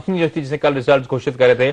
Company जो थी जिसने कल रिजल्ट घोषित करे थे,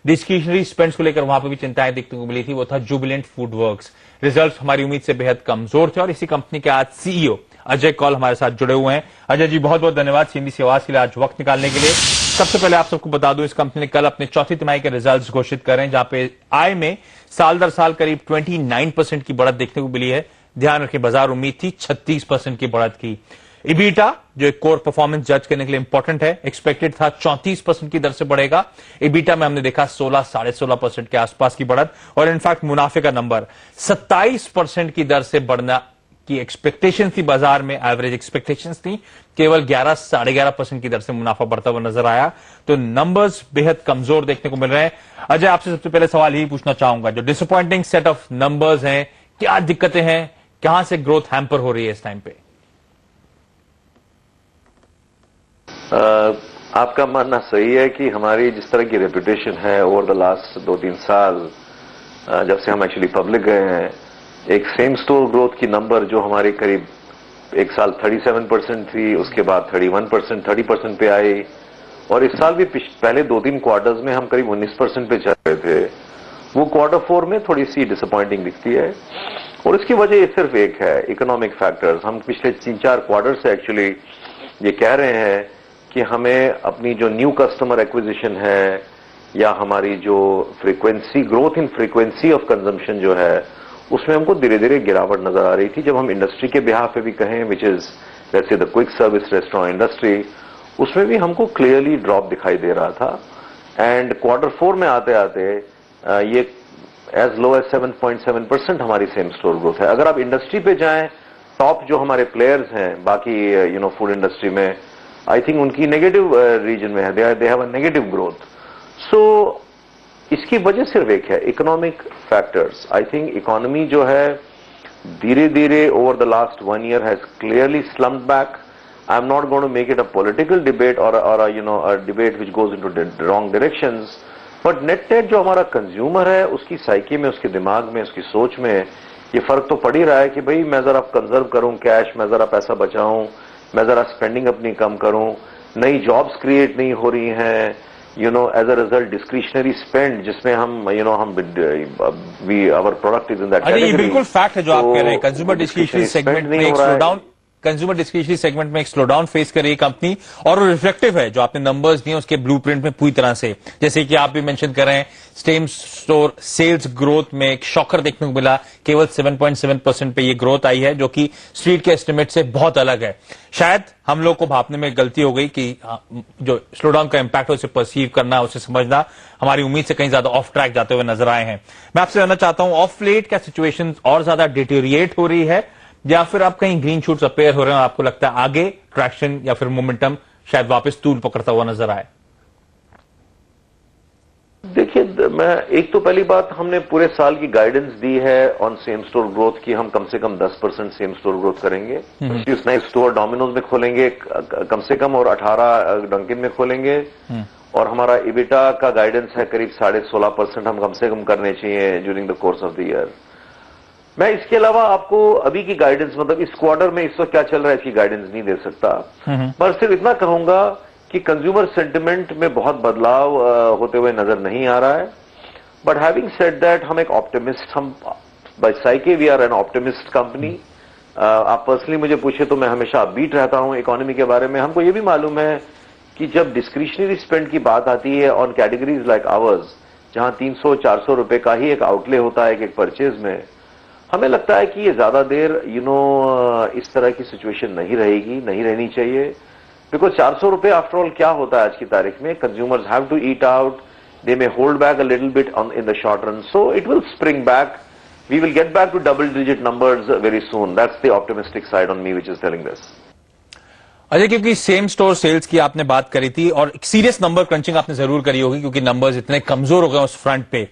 डिस्क्रिशनरी स्पेंड्स को लेकर वहां पर भी चिंताएं देखने को मिली थी, वो था जुबिलेंट फूड वर्क्स। रिजल्ट हमारी उम्मीद से बेहद कमजोर थे और इसी कंपनी के आज सीईओ अजय कौल हमारे साथ जुड़े हुए हैं। अजय जी, बहुत बहुत धन्यवाद सीएनबीसी आवाज के लिए आज वक्त निकालने के लिए। सबसे पहले आप सबको बता दूं, इस कंपनी ने कल अपने चौथी तिमाही के रिजल्ट्स घोषित करे हैं, जहां पे आय में साल दर साल करीब 29% की बढ़त देखने को मिली है। ध्यान रखें, बाजार उम्मीद थी 36% की बढ़त की। इबीटा जो एक कोर परफॉर्मेंस जज करने के लिए इंपॉर्टेंट है, एक्सपेक्टेड था 34% की दर से बढ़ेगा। इबीटा में हमने देखा 16-16.5% के आसपास की बढ़त, और इनफैक्ट मुनाफे का नंबर 27% की दर से बढ़ना की एक्सपेक्टेशन थी बाजार में, एवरेज एक्सपेक्टेशन थी, केवल 11-11.5% की दर से मुनाफा बढ़ता हुआ नजर आया। तो नंबर्स बेहद कमजोर देखने को मिल रहे हैं। अजय, आपसे सबसे पहले सवाल यही पूछना चाहूंगा, जो डिसअपॉइंटिंग सेट ऑफ नंबर्स हैं, क्या दिक्कतें हैं, कहां से ग्रोथ हैम्पर हो रही है इस टाइम पे? आपका मानना सही है कि हमारी जिस तरह की रेपुटेशन है ओवर द लास्ट 2-3 साल, जब से हम एक्चुअली पब्लिक गए हैं, एक सेम स्टोर ग्रोथ की नंबर जो हमारी करीब एक साल 37% थी, उसके बाद 31%, 30% पे आई, और इस साल भी पहले 2-3 क्वार्टर्स में हम करीब 19% पे चल रहे थे। वो क्वार्टर 4 में थोड़ी सी डिसअपॉइंटिंग दिखती है, और इसकी वजह सिर्फ एक है, इकोनॉमिक फैक्टर्स। हम पिछले 3-4 क्वार्टर से एक्चुअली ये कह रहे हैं कि हमें अपनी जो न्यू कस्टमर एक्विजिशन है, या हमारी जो frequency, growth in frequency of consumption जो है, उसमें हमको धीरे धीरे गिरावट नजर आ रही थी। जब हम इंडस्ट्री के बिहाफ पे भी कहें, which is let's say the quick service restaurant industry, उसमें भी हमको क्लियरली ड्रॉप दिखाई दे रहा था। एंड क्वार्टर 4 में आते आते ये एज लो एज 7.7% हमारी सेम स्टोर ग्रोथ है। अगर आप इंडस्ट्री पे जाएं, टॉप जो हमारे प्लेयर्स हैं बाकी फूड इंडस्ट्री में, आई थिंक उनकी नेगेटिव रीजन में है, they have a negative growth. So इसकी वजह सिर्फ एक है, economic factors. I think economy जो है धीरे धीरे over the last 1 year has clearly slumped back. I am not going to make it a political debate और a debate which goes into wrong directions, but net जो हमारा consumer है, उसकी psyche में, उसके दिमाग में, उसकी सोच में ये फर्क तो पड़ ही रहा है कि भाई मैं जरा कंजर्व करूं कैश, मैं जरा पैसा बचाऊं, मैं जरा स्पेंडिंग अपनी कम करूं, नई जॉब्स क्रिएट नहीं हो रही हैं, as a result discretionary spend जिसमें हम our product is in that category. ये बिल्कुल फैक्ट है जो आप कह रहे हैं, कंज्यूमर डिस्क्रिशनरी सेगमेंट में एक स्लोडाउन, कंज्यूमर डिस्क्रिशनरी सेगमेंट में एक स्लोडाउन फेस कर रही है कंपनी, और वो रिफ्लेक्टिव है जो आपने नंबर्स दिए उसके ब्लूप्रिंट में पूरी तरह से। जैसे कि आप भी मेंशन कर रहे हैं, सेम स्टोर सेल्स ग्रोथ में एक शॉकर देखने को मिला, केवल 7.7% पे ये ग्रोथ आई है, जो कि स्ट्रीट के एस्टिमेट से बहुत अलग है। शायद हम लोग को भापने में गलती हो गई कि जो स्लोडाउन का इंपैक्ट है उसे परसीव करना, उसे समझना हमारी उम्मीद से कहीं ज्यादा ऑफ ट्रैक जाते हुए नजर आए हैं। मैं आपसे जानना चाहता हूं, ऑफ लेट क्या सिचुएशन और ज्यादा डिटेरिएट हो रही है, या फिर आप कहीं ग्रीन शूट्स अपेयर हो रहे हैं, आपको लगता है आगे ट्रैक्शन या फिर मोमेंटम शायद वापस तूल पकड़ता हुआ नजर आए? देखिए, मैं एक तो पहली बात, हमने पूरे साल की गाइडेंस दी है ऑन सेम स्टोर ग्रोथ की, हम कम से कम 10% सेम स्टोर ग्रोथ करेंगे। 25 नए स्टोर डोमिनोज में खोलेंगे कम से कम, और 18 डंकिन में खोलेंगे, और हमारा इबिटा का गाइडेंस है करीब 16.5% हम कम से कम करने चाहिए during the course of the year. मैं इसके अलावा आपको अभी की गाइडेंस, मतलब इस क्वार्टर में इस वक्त क्या चल रहा है, इसकी गाइडेंस नहीं दे सकता, पर सिर्फ इतना कहूंगा कि कंज्यूमर सेंटिमेंट में बहुत बदलाव होते हुए नजर नहीं आ रहा है। बट हैविंग सेड दैट, हम एक ऑप्टिमिस्ट, हम by psyche we are an optimist company. आप पर्सनली मुझे पूछे तो मैं हमेशा अपबीट रहता हूं इकोनॉमी के बारे में। हमको ये भी मालूम है कि जब डिस्क्रिशनरी स्पेंड की बात आती है ऑन कैटेगरीज लाइक आवर्स, जहां 300-400 रुपए का ही एक आउटले होता है एक परचेज में, हमें लगता है कि ये ज्यादा देर इस तरह की सिचुएशन नहीं रहेगी, नहीं रहनी चाहिए। बिकॉज 400 रुपए आफ्टर ऑल क्या होता है आज की तारीख में, consumers have to eat out, they may hold back a little bit in the short run, so it will spring back, we will get back to double digit numbers very soon. That's the optimistic side on me which is telling this. Ajay, क्योंकि same store sales की आपने बात करी थी और serious number crutching आपने जरूर करी होगी, क्योंकि नंबर्स इतने कमजोर हो गए उस फ्रंट पे।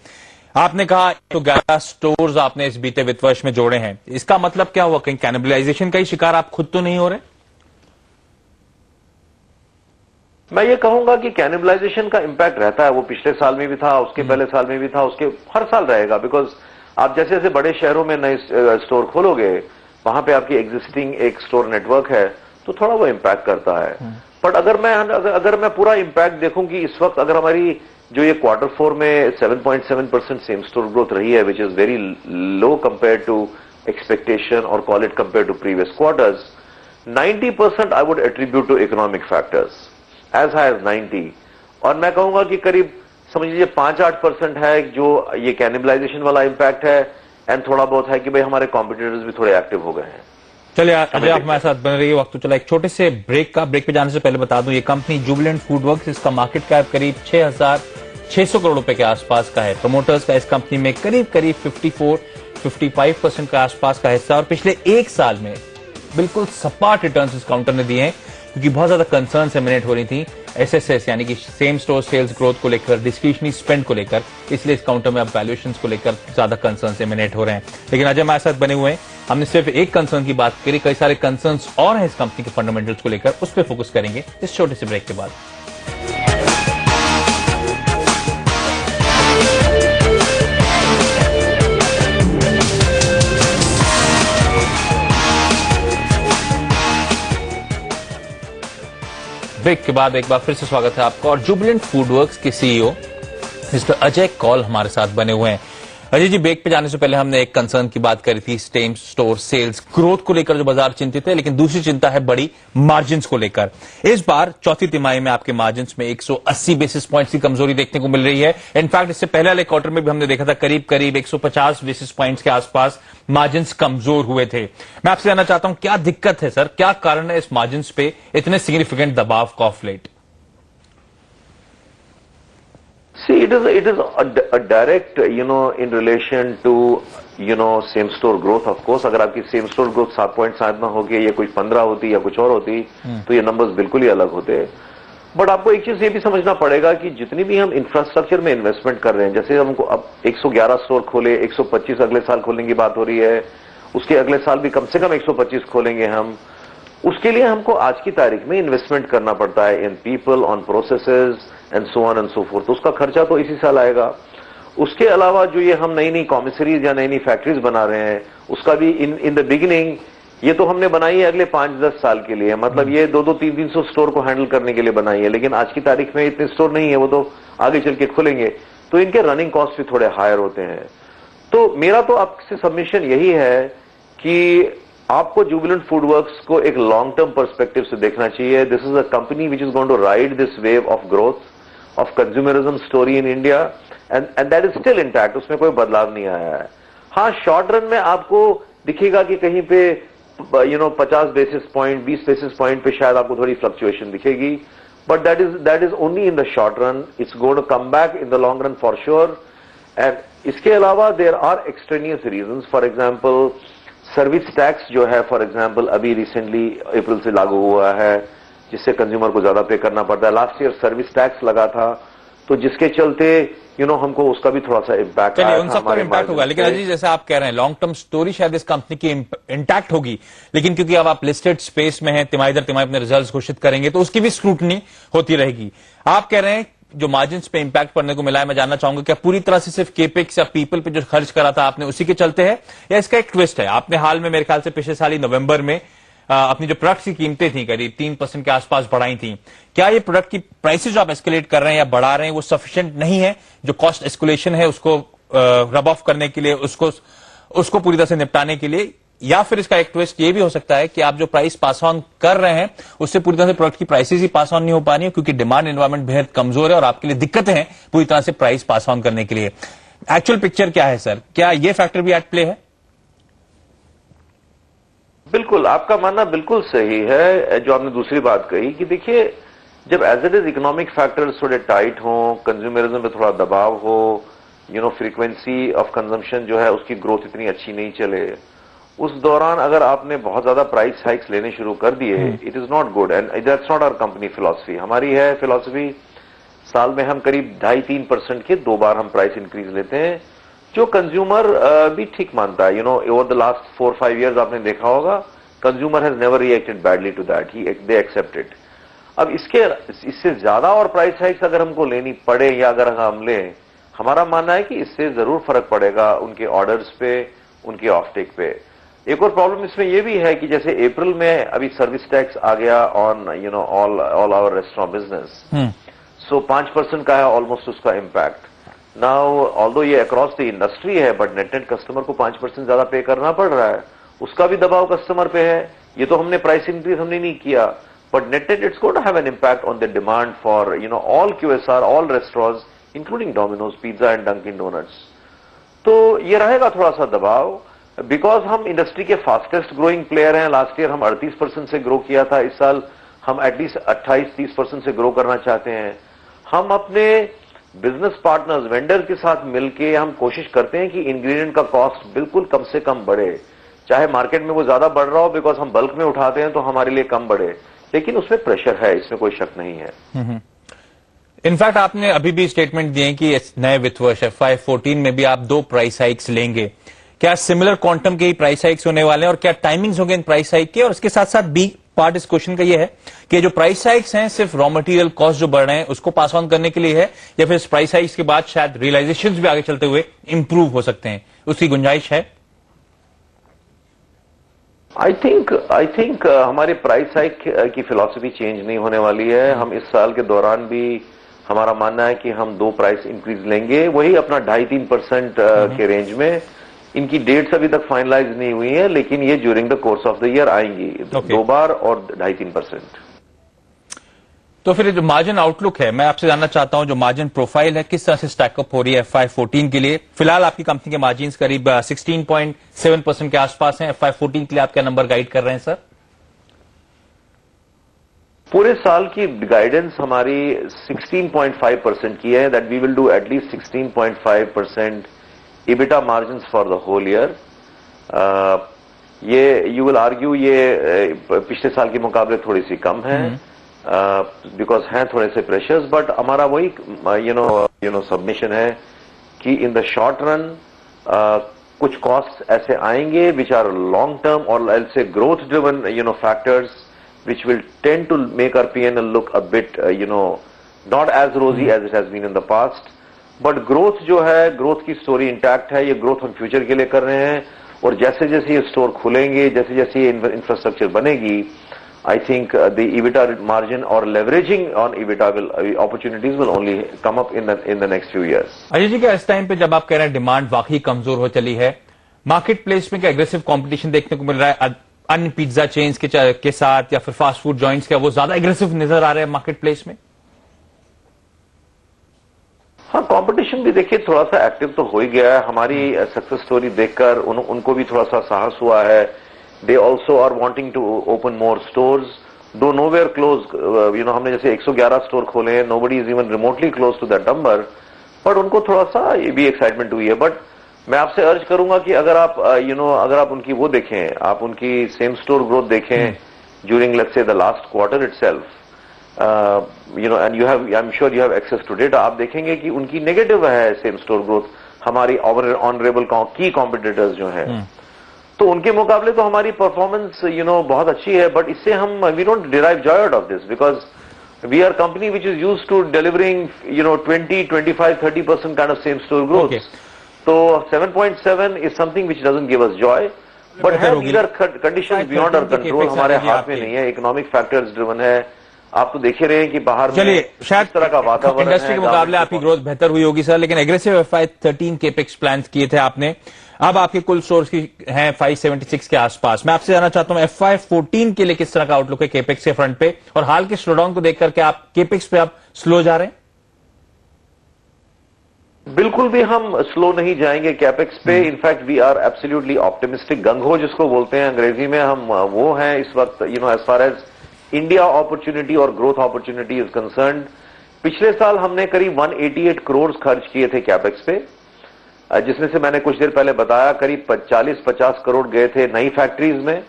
आपने कहा तो 11 स्टोर्स आपने इस बीते वित्त वर्ष में जोड़े हैं, इसका मतलब क्या हुआ, कहीं कैनिबलाइजेशन का ही शिकार आप खुद तो नहीं हो रहे? मैं ये कहूंगा कि कैनिबलाइजेशन का इंपैक्ट रहता है, वो पिछले साल में भी था, उसके पहले साल में भी था, उसके हर साल रहेगा। बिकॉज आप जैसे जैसे बड़े शहरों में नए स्टोर खोलोगे, वहां पे आपकी एग्जिस्टिंग एक स्टोर नेटवर्क है, तो थोड़ा वो इम्पैक्ट करता है। बट अगर मैं पूरा इम्पैक्ट देखूं कि इस वक्त अगर हमारी जो ये Q4 में 7.7% सेम स्टोर ग्रोथ रही है, which is very low compare to expectation और call it compare to previous quarters, 90% I would attribute to economic factors, as high as 90। और मैं कहूंगा कि करीब समझ लीजिए 5-8% है जो ये कैनिबलाइजेशन वाला इम्पैक्ट है, एंड थोड़ा बहुत है कि भाई हमारे कॉम्पिटिटर्स भी थोड़े एक्टिव हो गए हैं। चलिए अजय, आप हमारे साथ बन रही है। वक्त तो चला एक छोटे से ब्रेक पे जाने से पहले बता दूं, ये कंपनी जुबिलेंट फूडवर्क्स, इसका मार्केट कैप करीब 6,600 करोड़ रुपए के आसपास का है। प्रमोटर्स का इस कंपनी में करीब 54-55% के आसपास का हिस्सा, और पिछले एक साल में बिल्कुल सपाट रिटर्न्स इस काउंटर ने दिए हैं, क्योंकि बहुत ज्यादा कंसर्न एमिनेट हो रही थी एसएसएस यानी कि सेम स्टोर सेल्स ग्रोथ को लेकर, डिस्क्रिशनरी स्पेंड को लेकर, इसलिए इस काउंटर में अब वैल्यूएशंस को लेकर ज्यादा कंसर्न एमिनेट हो रहे हैं। लेकिन अजय हमारे साथ बने हुए हैं, हमने सिर्फ एक कंसर्न की बात करी, कई सारे कंसर्न्स और हैं इस कंपनी के फंडामेंटल्स को लेकर, उस पर फोकस करेंगे इस छोटे से ब्रेक के बाद। ब्रेक के बाद एक बार फिर से स्वागत है आपका, और जुबिलेंट फूडवर्क्स के सीईओ मिस्टर अजय कौल हमारे साथ बने हुए हैं। अजय जी, ब्रेक पे जाने से पहले हमने एक कंसर्न की बात करी थी, सेम स्टोर सेल्स ग्रोथ को लेकर जो बाजार चिंतित है, लेकिन दूसरी चिंता है बड़ी मार्जिन्स को लेकर। इस बार चौथी तिमाही में आपके मार्जिन्स में 180 बेसिस पॉइंट्स की कमजोरी देखने को मिल रही है। इनफैक्ट इससे पहले वाले क्वार्टर में भी हमने देखा था करीब 150 बेसिस पॉइंट्स के आसपास मार्जिन्स कमजोर हुए थे। मैं आपसे जानना चाहता हूं, क्या दिक्कत है सर, क्या कारण है इस मार्जिन्स पे इतने सिग्निफिकेंट दबाव का of late? See, it is a direct, in relation to, same store growth, of course. अगर आपकी same store growth 7.7 में होगी, या कोई 15 होती या कुछ और होती, तो ये नंबर्स बिल्कुल ही अलग होते। बट आपको एक चीज ये भी समझना पड़ेगा कि जितनी भी हम इंफ्रास्ट्रक्चर में इन्वेस्टमेंट कर रहे हैं, जैसे हमको अब 111 स्टोर खोले, 125 अगले साल खोलने की बात हो रही है, उसके अगले साल भी कम से कम 125 खोलेंगे हम। उसके लिए हमको आज की तारीख में इन्वेस्टमेंट करना पड़ता है in people, on processes and so on and so fourth. तो उसका खर्चा तो इसी साल आएगा। उसके अलावा जो ये हम नई नई कॉमिसरीज या नई नई फैक्ट्रीज बना रहे हैं, उसका भी इन द बिगिनिंग ये तो हमने बनाई है अगले 5-10 साल के लिए, मतलब ये 200-300 स्टोर को हैंडल करने के लिए बनाई है, लेकिन आज की तारीख में इतने स्टोर नहीं है, वो तो आगे चल के खुलेंगे, तो इनके रनिंग कॉस्ट भी थोड़े हायर होते हैं। तो मेरा तो आपसे सबमिशन यही है कि आपको जुबिलेंट फूडवर्क्स को एक लॉन्ग टर्म पर्सपेक्टिव से देखना चाहिए। This is a company which is going to ride this wave of growth of consumerism story in India, and that is still intact, उसमें कोई बदलाव नहीं आया है। हाँ, शॉर्ट रन में आपको दिखेगा कि कहीं पे 50 बेसिस पॉइंट, 20 बेसिस पॉइंट पे शायद आपको थोड़ी फ्लक्चुएशन दिखेगी, but that is only in the short run. It's going to come back in the long run for sure. And इसके अलावा there are extraneous reasons. For example service tax जो है, for example अभी recently April से लागू हुआ है, जिससे कंज्यूमर को ज्यादा पे करना पड़ता है। लास्ट ईयर सर्विस टैक्स लगा था, तो जिसके चलते हमको उसका भी तिमाही दर इम्पैक्ट आया था। उन सबका इम्पैक्ट होगा, लेकिन अजीत जैसे आप कह रहे हैं लॉन्ग टर्म स्टोरी शायद इस कंपनी की इंटैक्ट होगी, लेकिन क्योंकि अब आप लिस्टेड स्पेस में हैं, तिमाही दर तिमाही अपने रिजल्ट घोषित करेंगे, तो उसकी भी स्क्रूटनी होती रहेगी। आप कह रहे हैं जो मार्जिन्स पे इंपैक्ट पड़ने को मिला है, मैं जानना चाहूंगा क्या पूरी तरह से सिर्फ केपेक्स या पीपल पे जो खर्च करा था आपने उसी के चलते है, या इसका एक ट्विस्ट है? आपने हाल में मेरे ख्याल से पिछले साल ही नवंबर में अपनी जो प्रोडक्ट्स की कीमतें थी करीब 3% के आसपास बढ़ाई थी। क्या ये प्रोडक्ट की प्राइसेस जो आप एस्केलेट कर रहे हैं या बढ़ा रहे हैं वो सफिशिएंट नहीं है, जो कॉस्ट एस्कुलेशन है उसको रब ऑफ करने के लिए, उसको पूरी तरह से निपटाने के लिए? या फिर इसका एक ट्विस्ट ये भी हो सकता है कि आप जो प्राइस पास ऑन कर रहे हैं उससे पूरी तरह से प्रोडक्ट की प्राइसेस ही पास ऑन नहीं हो पा रही है, क्योंकि डिमांड एनवायरमेंट बेहद कमजोर है और आपके लिए दिक्कतें हैं पूरी तरह से प्राइस पास ऑन करने के लिए। एक्चुअल पिक्चर क्या है सर, क्या ये फैक्टर भी एट प्ले है? बिल्कुल, आपका मानना बिल्कुल सही है। जो आपने दूसरी बात कही कि देखिए, जब as it is economic factors थोड़े टाइट हों, कंज्यूमरिज्म पे थोड़ा दबाव हो, फ्रीक्वेंसी ऑफ कंजम्पशन जो है उसकी ग्रोथ इतनी अच्छी नहीं चले, उस दौरान अगर आपने बहुत ज्यादा प्राइस हाइक्स लेने शुरू कर दिए, it is not good, and that's not our company philosophy. हमारी है फिलॉसफी, साल में हम करीब 2.5-3% के 2 बार हम प्राइस इंक्रीज लेते हैं, जो कंज्यूमर भी ठीक मानता है। ओवर द लास्ट 4-5 ईयर्स आपने देखा होगा, consumer has never reacted badly to that, they accept it. अब इससे ज्यादा और प्राइस हाइक्स अगर हमको लेनी पड़े या अगर हम लें, हमारा मानना है कि इससे जरूर फर्क पड़ेगा उनके ऑर्डर्स पे, उनके ऑफटेक पे। एक और प्रॉब्लम इसमें यह भी है कि जैसे अप्रैल में अभी सर्विस टैक्स आ गया on all our restaurant business, so 5% का है ऑलमोस्ट उसका इम्पैक्ट। नाउ ऑल्दो ये अक्रॉस द इंडस्ट्री है, बट नेट कस्टमर को 5% ज्यादा पे करना पड़ रहा है, उसका भी दबाव कस्टमर पे है। ये तो हमने प्राइस इंक्रीज हमने नहीं किया, but net it's going to have an impact on the demand for all QSR, all restaurants including Domino's pizza and Dunkin Donuts. तो ये रहेगा थोड़ा सा दबाव, बिकॉज हम इंडस्ट्री के फास्टेस्ट ग्रोइंग प्लेयर हैं। लास्ट ईयर हम 38% से ग्रो किया था, इस साल हम एटलीस्ट 28-30% से ग्रो करना चाहते हैं। हम अपने बिजनेस पार्टनर्स, वेंडर के साथ मिलके हम कोशिश करते हैं कि इंग्रेडिएंट का कॉस्ट बिल्कुल कम से कम बढ़े, चाहे मार्केट में वो ज्यादा बढ़ रहा हो, बिकॉज हम बल्क में उठाते हैं तो हमारे लिए कम बढ़े, लेकिन उसमें प्रेशर है, इसमें कोई शक नहीं है। इनफैक्ट आपने अभी भी स्टेटमेंट दिए कि इस नए वित्त वर्ष FY14 में भी आप 2 प्राइस हाइक्स लेंगे। क्या सिमिलर क्वांटम के ही प्राइस हाइक्स होने वाले हैं और क्या टाइमिंग्स होंगे इन प्राइस हाइक के? और इसके साथ साथ बी पार्ट इस क्वेश्चन का ये है कि जो प्राइस हाइक्स हैं सिर्फ रॉ मटेरियल कॉस्ट जो बढ़ रहे हैं उसको पास ऑन करने के लिए है, या फिर इस प्राइस हाइक्स के बाद शायद रियलाइजेशन भी आगे चलते हुए इंप्रूव हो सकते हैं, उसकी गुंजाइश है? आई थिंक हमारे प्राइस हाइक की फिलॉसफी चेंज नहीं होने वाली है। हम इस साल के दौरान भी हमारा मानना है कि हम 2 प्राइस इंक्रीज लेंगे, वही अपना 2.5-3% के रेंज में। इनकी डेट्स अभी तक फाइनलाइज नहीं हुई है, लेकिन ये during the course of the year आएंगी, 2 बार और 2.5-3%। तो फिर जो मार्जिन आउटलुक है, मैं आपसे जानना चाहता हूं जो मार्जिन प्रोफाइल है किस तरह से स्टैकअप हो रही है FY14 के लिए? फिलहाल आपकी कंपनी के मार्जिन करीब 16.7% के आसपास हैं। FY14 के लिए आप क्या नंबर गाइड कर रहे हैं सर? पूरे साल की गाइडेंस हमारी 16.5% की है, that we will do at least 16.5% EBITDA margin for the whole year. ये यू विल आर्ग्यू ये पिछले साल के मुकाबले थोड़ी सी कम है, बिकॉज हैं थोड़े से प्रेशर्स, बट हमारा वही सबमिशन है कि इन द शॉर्ट रन कुछ कॉस्ट ऐसे आएंगे विच आर लॉन्ग टर्म और आई से growth driven factors which will tend to make our P&L look a bit, not as rosy as it has been in the past. But growth जो है, growth की story intact है, ये growth हम future के लिए कर रहे हैं, और जैसे जैसे ये store खुलेंगे, जैसे जैसे ये infrastructure बनेगी, I think the EBITDA margin or leveraging on EBITDA opportunities will only come up in the next few years. Ajay ji, क्या इस टाइम पे जब आप कह रहे हैं डिमांड वाकई कमजोर हो चली है, मार्केट प्लेस में क्या एग्रेसिव कॉम्पिटिशन देखने को मिल रहा है? अन्य पिज्जा चेन्स के साथ या फिर फास्ट फूड जॉइंट्स क्या वो ज्यादा एग्रेसिव नजर आ रहे हैं मार्केट प्लेस में? हाँ, कंपटीशन भी देखिए थोड़ा सा एक्टिव तो हो ही गया है। हमारी सक्सेस स्टोरी देखकर उनको भी थोड़ा सा साहस हुआ है। They also are wanting to open more stores, though nowhere close. हमने जैसे 111 स्टोर खोले हैं, nobody is even remotely close to that number, but उनको थोड़ा सा ये भी एक्साइटमेंट हुई है। बट मैं आपसे अर्ज करूंगा कि अगर आप अगर आप उनकी वो देखें, आप उनकी सेम स्टोर ग्रोथ देखें during let's say the last quarter itself, and you have, I am sure you have access to data, आप देखेंगे कि उनकी नेगेटिव है सेम स्टोर ग्रोथ हमारी ऑनरेबल की कॉम्पिटिटर्स जो हैं। तो उनके मुकाबले तो हमारी परफॉर्मेंस बहुत अच्छी है, बट इससे हम we don't derive joy out of this, because we are company which is used to delivering 20, 25, 30% kind of same store growth. So 7.7 is something which doesn't give us joy, but these are conditions beyond our control, हमारे हाथ में नहीं है, economic factors driven है। आप तो देख ही रहे हैं कि बाहर चलिए शायद तरह का वातावरण इंडस्ट्री के मुकाबले आपकी ग्रोथ बेहतर हुई होगी सर, लेकिन एग्रेसिव FY13 केपेक्स प्लान किए थे आपने, अब आपके कुल सोर्स की हैं 576 के आसपास। मैं आपसे जानना चाहता हूं FY14 के लिए किस तरह का आउटलुक है केपेक्स के फ्रंट पे, और हाल के स्लोडाउन को देखकर के आप केपेक्स पे आप स्लो जा रहे हैं? बिल्कुल भी हम स्लो नहीं जाएंगे कैपेक्स पे। In fact we are absolutely optimistic, गंगो जिसको बोलते हैं अंग्रेजी में, हम वो हैं इस वक्त। As far as India opportunity और ग्रोथ अपॉर्चुनिटी इज कंसर्न्ड, पिछले साल हमने करीब 188 करोड़ खर्च किए थे कैपेक्स पे, जिसमें से मैंने कुछ देर पहले बताया करीब 40-50 करोड़ गए थे नई फैक्ट्रीज में,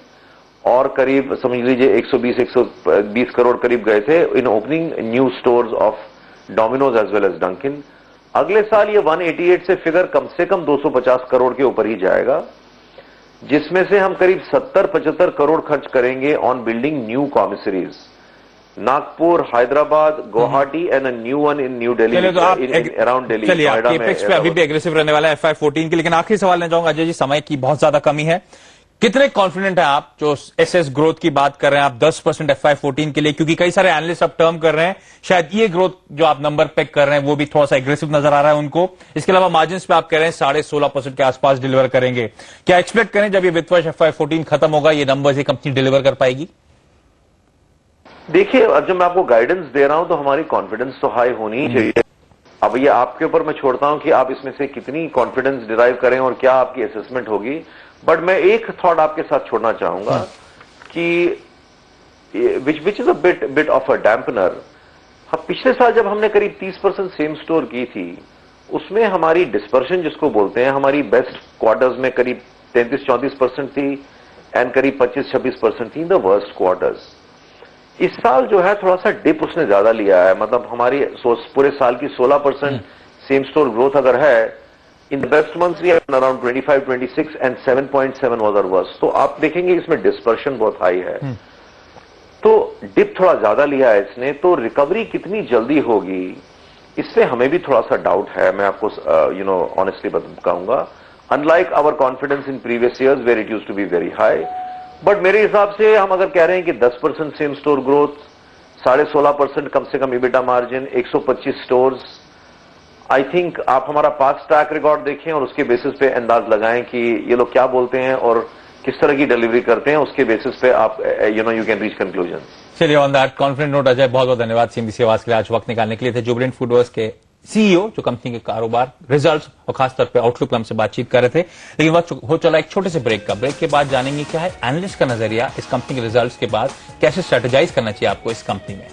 और करीब समझ लीजिए 120 करोड़ करीब गए थे in opening new stores of Domino's as well as Dunkin. अगले साल ये 188 से फिगर कम से कम 250 करोड़ के ऊपर ही जाएगा, जिसमें से हम करीब 70-75 करोड़ खर्च करेंगे on building new commissaries, Nagpur, Hyderabad, Guwahati and a new one in New Delhi, around Delhi. चलिए आप केपेक्स पे अभी भी एग्रेसिव रहने वाला है FY14 के, लेकिन आखिरी सवाल लेना चाहूंगा अजय जी, समय की बहुत ज्यादा कमी है। कितने कॉन्फिडेंट हैं आप जो एसएस ग्रोथ की बात कर रहे हैं आप 10% FY14 के लिए, क्योंकि कई सारे एनालिस्ट अब टर्म कर रहे हैं, शायद ये ग्रोथ जो आप नंबर पेक कर रहे हैं वो भी थोड़ा सा एग्रेसिव नजर आ रहा है उनको। इसके अलावा मार्जिन पे आप कह रहे हैं 16.5% के आसपास डिलीवर करेंगे। क्या एक्सपेक्ट करें जब ये वित्त वर्ष FY14 खत्म होगा ये नंबर ये कंपनी डिलीवर कर पाएगी? देखिए, अब जब मैं आपको गाइडेंस दे रहा हूं तो हमारी कॉन्फिडेंस तो हाई होनी ही चाहिए। अब ये आपके ऊपर मैं छोड़ता हूं कि आप इसमें से कितनी कॉन्फिडेंस डिराइव करें और क्या आपकी असेसमेंट होगी। बट मैं एक थॉट आपके साथ छोड़ना चाहूंगा कि which is a bit of a dampener. पिछले साल जब हमने करीब 30% सेम स्टोर की थी, उसमें हमारी डिस्पर्शन जिसको बोलते हैं, हमारी बेस्ट क्वार्टर्स में करीब 33-34% थी एंड करीब 25-26% थी इन द वर्स्ट क्वार्टर्स। इस साल जो है थोड़ा सा डिप उसने ज्यादा लिया है, मतलब हमारी पूरे साल की 16% सेम स्टोर ग्रोथ अगर है, in the best months we have around 25-26 and 7.7 was our worst. तो आप देखेंगे इसमें डिस्पर्शन बहुत हाई है, तो डिप थोड़ा ज्यादा लिया है इसने। तो रिकवरी कितनी जल्दी होगी इससे हमें भी थोड़ा सा डाउट है, मैं आपको ऑनेस्टली बताऊंगा। Unlike our confidence in previous years where it use to be very high, but मेरे हिसाब से हम अगर कह रहे हैं कि 10% सेम स्टोर ग्रोथ, 16.5% कम से कम EBITDA margin, 125 stores, I think आप हमारा पास्ट ट्रैक रिकॉर्ड देखें और उसके बेसिस पे अंदाज लगाएं कि ये लोग क्या बोलते हैं और किस तरह की डिलीवरी करते हैं, उसके बेसिस पे आप यू कैन रीच कंक्लूजन। चलिए, on that confident note Ajay, बहुत बहुत धन्यवाद CNBC आवाज के लिए आज वक्त निकालने के लिए। थे जुबिलेंट फूडवर्क्स के CEO जो कंपनी के कारोबार, रिजल्ट्स और खासतौर पे आउटलुक हमसे बातचीत कर रहे थे। लेकिन वक्त हो चला एक छोटे से ब्रेक का। ब्रेक के बाद जानेंगे क्या है एनालिस्ट का नजरिया इस कंपनी के रिजल्ट्स के बाद, कैसे स्ट्रेटेजाइज करना चाहिए आपको इस कंपनी में।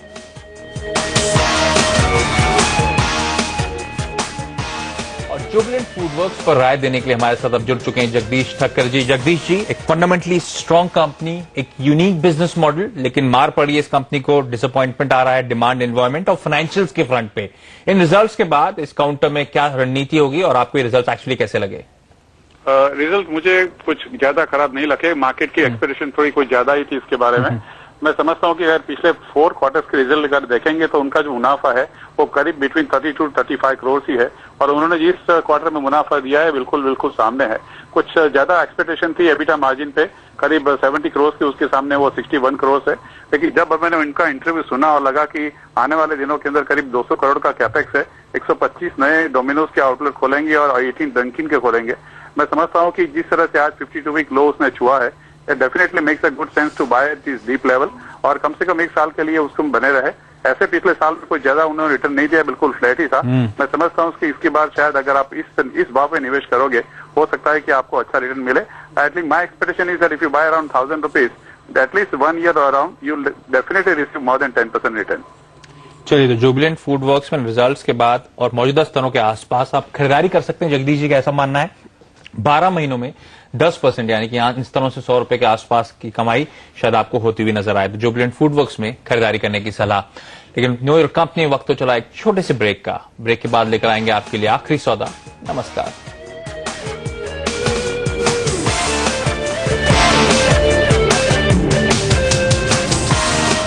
और जुबिलेंट फूडवर्क्स पर राय देने के लिए हमारे साथ अब जुड़ चुके हैं जगदीश ठक्कर जी। जगदीश जी, एक फंडामेंटली स्ट्रांग कंपनी, एक यूनिक बिजनेस मॉडल, लेकिन मार पड़ी है इस कंपनी को, डिसअपॉइंटमेंट आ रहा है डिमांड एनवायरमेंट और फाइनेंशियल्स के फ्रंट पे। इन रिजल्ट्स के बाद इस काउंटर में क्या रणनीति होगी और आपको ये रिजल्ट एक्चुअली कैसे लगे? रिजल्ट मुझे कुछ ज्यादा खराब नहीं लगे। मार्केट की एक्सपेक्टेशन थोड़ी कुछ ज्यादा ही थी इसके बारे में। मैं समझता हूं कि अगर पिछले 4 क्वार्टर्स के रिजल्ट अगर देखेंगे तो उनका जो मुनाफा है वो करीब बिटवीन 30 to 35 करोड़ ही है, और उन्होंने जिस क्वार्टर में मुनाफा दिया है बिल्कुल सामने है। कुछ ज्यादा एक्सपेक्टेशन थी एबिटा मार्जिन पे, करीब 70 करोड़ की, उसके सामने वो 61 करोड़ है। लेकिन जब मैंने इनका इंटरव्यू सुना और लगा कि आने वाले दिनों के अंदर करीब 200 करोड़ का कैपेक्स है, 125 नए डोमिनोज के आउटलेट खोलेंगे और 18 डंकिन के खोलेंगे, मैं समझता हूं कि जिस तरह से आज 52 वीक लो उसने छुआ है, it definitely makes a good sense to buy at this deep level, और कम से कम 1 साल के लिए उसको बने रहे। ऐसे पिछले साल में कोई ज्यादा उन्होंने रिटर्न नहीं दिया, बिल्कुल फ्लैट ही था। मैं समझता हूँ कि इसके बाद शायद अगर आप इस भाव में निवेश करोगे, हो सकता है कि आपको अच्छा रिटर्न मिले। At least my expectation is that if you by around 1000 rupees, at least 1 year around you definitely receive more than 10% return. चलिए, तो जुबिलेंट फूडवर्क्स में रिजल्ट्स के बाद और मौजूदा स्तरों के आसपास आप खरीदारी कर सकते हैं। जगदीश जी का ऐसा मानना है 12 महीनों में 10%, यानी कि यहां इन स्तरों से 100 रुपए के आसपास की कमाई शायद आपको होती हुई नजर आए। तो जुबिलेंट फूडवर्क्स में खरीदारी करने की सलाह। लेकिन न्यू ईयर कंपनी वक्त तो चला एक छोटे से ब्रेक का। ब्रेक के बाद लेकर आएंगे आपके लिए आखिरी सौदा। नमस्कार।